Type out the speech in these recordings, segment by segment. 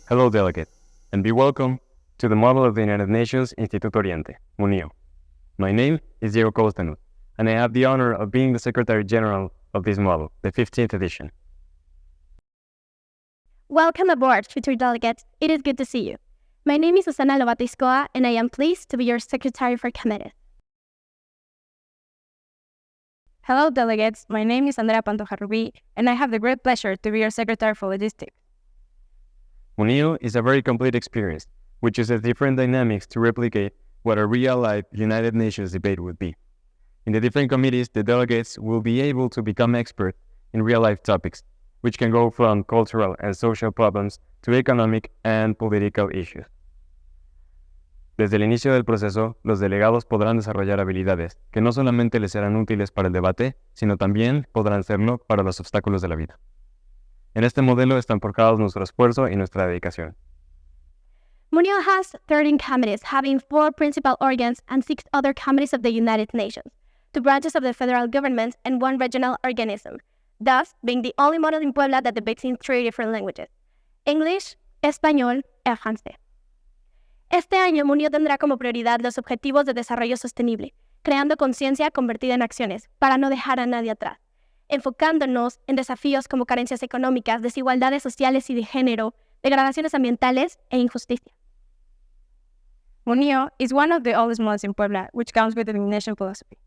Hello, delegate, and be welcome to the model of the United Nations Instituto Oriente, MUNIO. My name is Diego Costanut, and I have the honor of being the Secretary General of this model, the 15th edition. Welcome aboard, future delegates. It is good to see you. My name is Susana Lobato-Iscoa, and I am pleased to be your Secretary for COMITÉS. Hello, delegates. My name is Andrea Pantoja Rubí, and I have the great pleasure to be your Secretary for Logistics. MUNIO is a very complete experience, which uses different dynamics to replicate what a real-life United Nations debate would be. In the different committees, the delegates will be able to become experts in real-life topics, which can go from cultural and social problems to economic and political issues. Desde el inicio del proceso, los delegados podrán desarrollar habilidades que no solamente les serán útiles para el debate, sino también podrán serlo para los obstáculos de la vida. En este modelo están forjados nuestro esfuerzo y nuestra dedicación. MUNIO has 13 committees, having 4 principal organs and 6 other committees of the United Nations, 2 branches of the federal government, and 1 regional organism, thus being the only model in Puebla that debates in 3 different languages: English, Español and Français. Este año, MUNIO tendrá como prioridad los objetivos de desarrollo sostenible, creando conciencia convertida en acciones, para no dejar a nadie atrás, enfocándonos en desafíos como carencias económicas, desigualdades sociales y de género, degradaciones ambientales e injusticia. MUNIO is one of the oldest models in Puebla, which comes with the nation philosophy.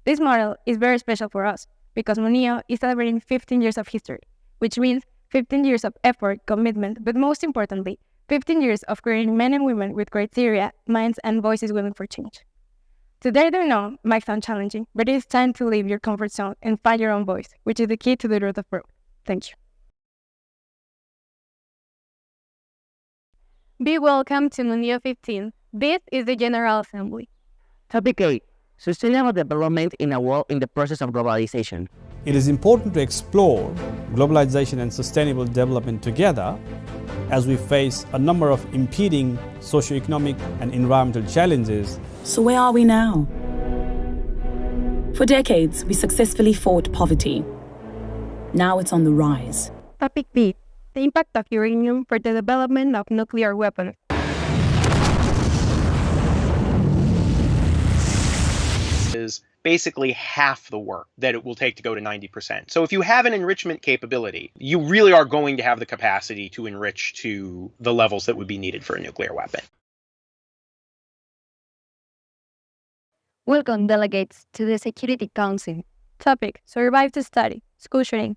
This model is very special for us, because MUNIO is celebrating 15 years of history, which means 15 years of effort, commitment, but most importantly, 15 years of creating men and women with criteria, minds, and voices willing for change. Today, I know, might sound challenging, but it is time to leave your comfort zone and find your own voice, which is the key to the growth of growth. Thank you. Be welcome to MUNIO 15. This is the General Assembly. Topic 8. Sustainable development in a world in the process of globalization. It is important to explore globalization and sustainable development together as we face a number of impeding socioeconomic and environmental challenges. So where are we now? For decades, we successfully fought poverty. Now it's on the rise. Topic B. The impact of uranium for the development of nuclear weapons. Is basically half the work that it will take to go to 90%. So if you have an enrichment capability, you really are going to have the capacity to enrich to the levels that would be needed for a nuclear weapon. Welcome, delegates, to the Security Council. Topic: Survive to Study, School Shooting.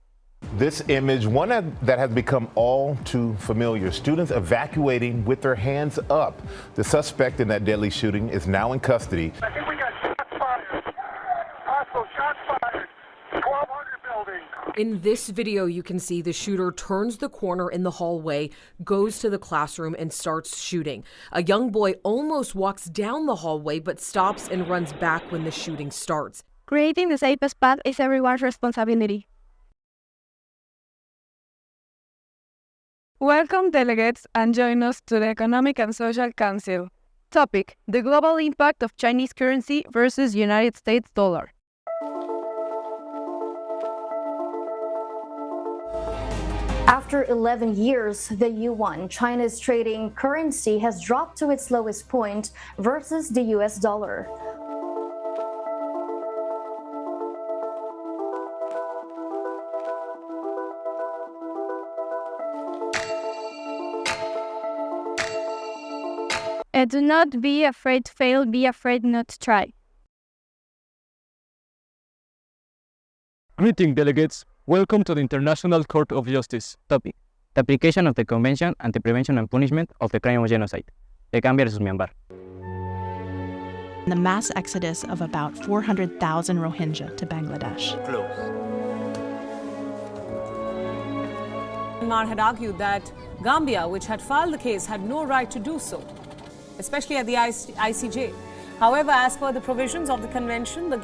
This image, one that has become all too familiar. Students evacuating with their hands up. The suspect in that deadly shooting is now in custody. I think we got shots fired. Hostile shots fired. 1200 building. In this video, you can see the shooter turns the corner in the hallway, goes to the classroom, and starts shooting. A young boy almost walks down the hallway, but stops and runs back when the shooting starts. Creating the safest path is everyone's responsibility. Welcome, delegates, and join us to the Economic and Social Council. Topic: the global impact of Chinese currency versus United States dollar. After 11 years, the yuan, China's trading currency, has dropped to its lowest point versus the US dollar. Do not be afraid to fail, be afraid not to try. Greeting, delegates. Welcome to the International Court of Justice. Topic: the application of the Convention and the Prevention and Punishment of the Crime of Genocide. The Gambia versus Myanmar. The mass exodus of about 400,000 Rohingya to Bangladesh. Myanmar had argued that Gambia, which had filed the case, had no right to do so, especially at the ICJ. However, as per the provisions of the convention, the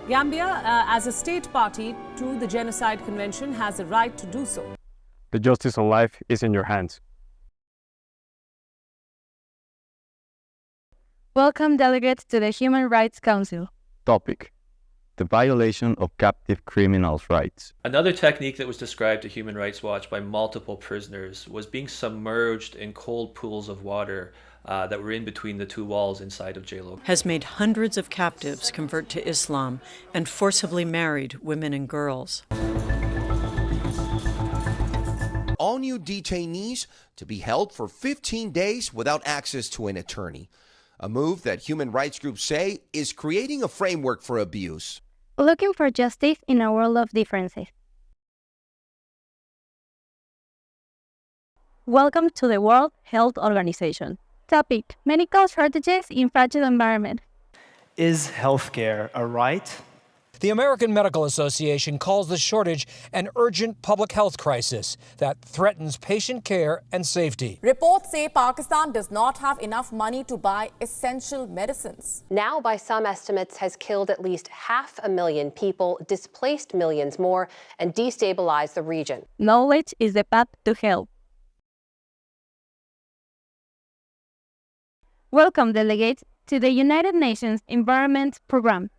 Gambia, as a state party to the Genocide Convention, has the right to do so. The justice of life is in your hands. Welcome, delegates, to the Human Rights Council. Topic: the violation of captive criminals' rights. Another technique that was described to Human Rights Watch by multiple prisoners was being submerged in cold pools of water that were in between the two walls inside of jail. Has made hundreds of captives convert to Islam and forcibly married women and girls. All new detainees to be held for 15 days without access to an attorney. A move that human rights groups say is creating a framework for abuse. Looking for justice in a world of differences. Welcome to the World Health Organization. Topic: medical shortages in fragile environment. Is healthcare a right? The American Medical Association calls the shortage an urgent public health crisis that threatens patient care and safety. Reports say Pakistan does not have enough money to buy essential medicines. Now, by some estimates, has killed at least 500,000 people, displaced millions more, and destabilized the region. Knowledge is the path to health. Welcome, delegates, to the United Nations Environment Programme.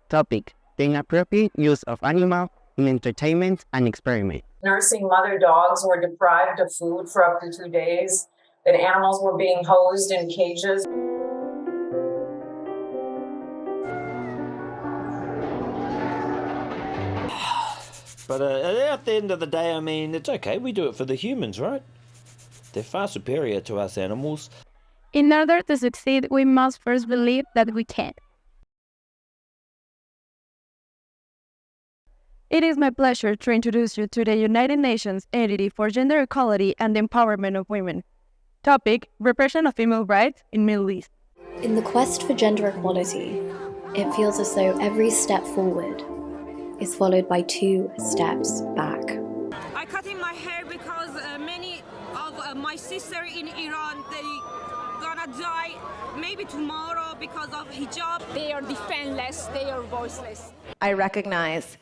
Topic: the inappropriate use of animals in entertainment and experiment. Nursing mother dogs were deprived of food for up to 2 days, that animals were being hosed in cages. But at the end of the day, I mean, it's okay. We do it for the humans, right? They're far superior to us animals. In order to succeed, we must first believe that we can. It is my pleasure to introduce you to the United Nations Entity for Gender Equality and the Empowerment of Women. Topic: repression of female rights in Middle East. In the quest for gender equality, it feels as though every step forward is followed by 2 steps back. I cut in my hair because many of my sisters in Iran, they gonna die maybe tomorrow because of hijab. They are defenseless, they are voiceless. I recognize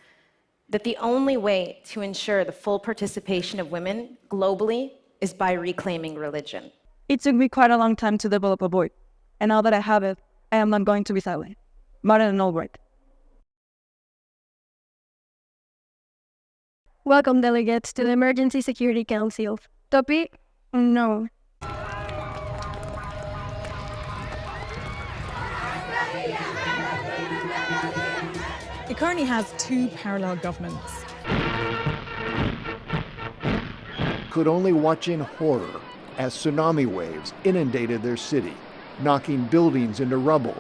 that the only way to ensure the full participation of women globally is by reclaiming religion. It took me quite a long time to develop a voice, and now that I have it, I am not going to be silent. Martin Albright. Welcome, delegates, to the Emergency Security Council. Topic: no. It currently has 2 parallel governments. Could only watch in horror as tsunami waves inundated their city, knocking buildings into rubble.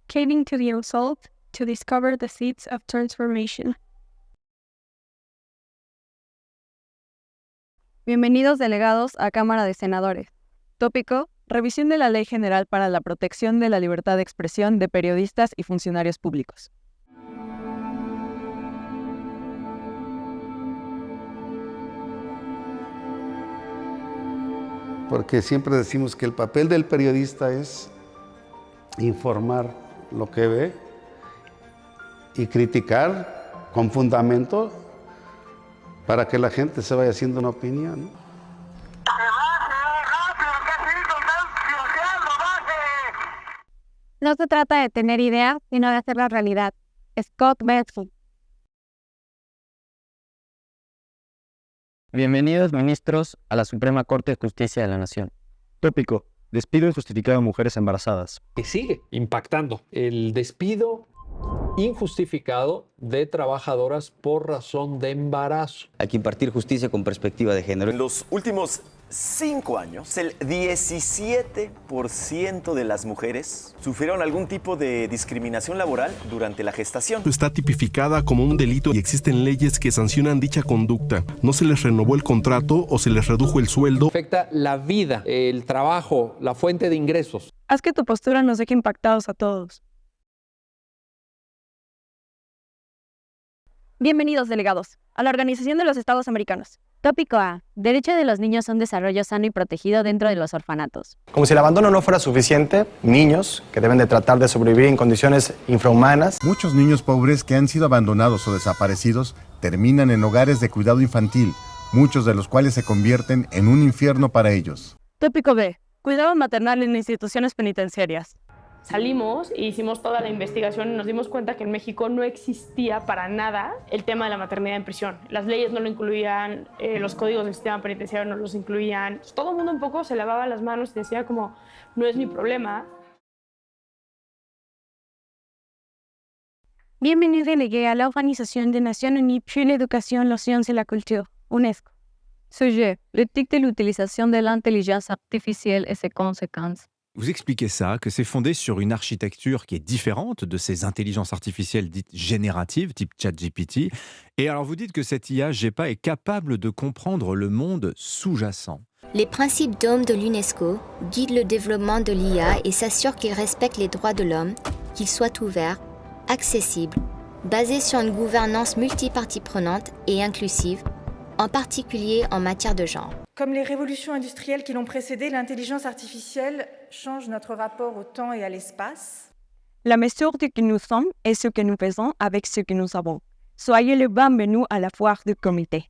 Caving to the assault to discover the seeds of transformation. Bienvenidos, delegados, a Cámara de Senadores. Tópico: revisión de la Ley General para la Protección de la Libertad de Expresión de Periodistas y Funcionarios Públicos. Porque siempre decimos que el papel del periodista es informar lo que ve y criticar con fundamento para que la gente se vaya haciendo una opinión, ¿no? No se trata de tener ideas, sino de hacerla realidad. Scott Bedford. Bienvenidos, ministros, a la Suprema Corte de Justicia de la Nación. Tópico: despido injustificado a mujeres embarazadas. Que sigue impactando el despido injustificado de trabajadoras por razón de embarazo. Hay que impartir justicia con perspectiva de género. En los últimos 5 años, el 17% de las mujeres sufrieron algún tipo de discriminación laboral durante la gestación. Está tipificada como un delito y existen leyes que sancionan dicha conducta. No se les renovó el contrato o se les redujo el sueldo. Afecta la vida, el trabajo, la fuente de ingresos. Haz que tu postura nos deje impactados a todos. Bienvenidos, delegados, a la Organización de los Estados Americanos. Tópico A: derecho de los niños a un desarrollo sano y protegido dentro de los orfanatos. Como si el abandono no fuera suficiente, niños que deben de tratar de sobrevivir en condiciones infrahumanas. Muchos niños pobres que han sido abandonados o desaparecidos terminan en hogares de cuidado infantil, muchos de los cuales se convierten en un infierno para ellos. Tópico B: Cuidado maternal en instituciones penitenciarias. Salimos e hicimos toda la investigación y nos dimos cuenta que en México no existía para nada el tema de la maternidad en prisión. Las leyes no lo incluían, los códigos del sistema penitenciario no los incluían. Todo el mundo un poco se lavaba las manos y decía como, no es mi problema. Bienvenue délégué à l'Organisation des Nations Unies pour l'éducation, la science et la culture, UNESCO. Sujet, l'éthique de l'utilisation de l'intelligence artificielle et ses conséquences. Vous expliquez ça, que c'est fondé sur une architecture qui est différente de ces intelligences artificielles dites génératives, type ChatGPT. Et alors vous dites que cette IA GEPA est capable de comprendre le monde sous-jacent. Les principes d'hommes de l'UNESCO guident le développement de l'IA et s'assurent qu'il respecte les droits de l'homme, qu'il soit ouvert, accessible, basé sur une gouvernance multipartie prenante et inclusive, en particulier en matière de genre. Comme les révolutions industrielles qui l'ont précédée, l'intelligence artificielle change notre rapport au temps et à l'espace. La mesure de qui nous sommes est ce que nous faisons avec ce que nous avons. Soyez le bienvenu à la foire du comité.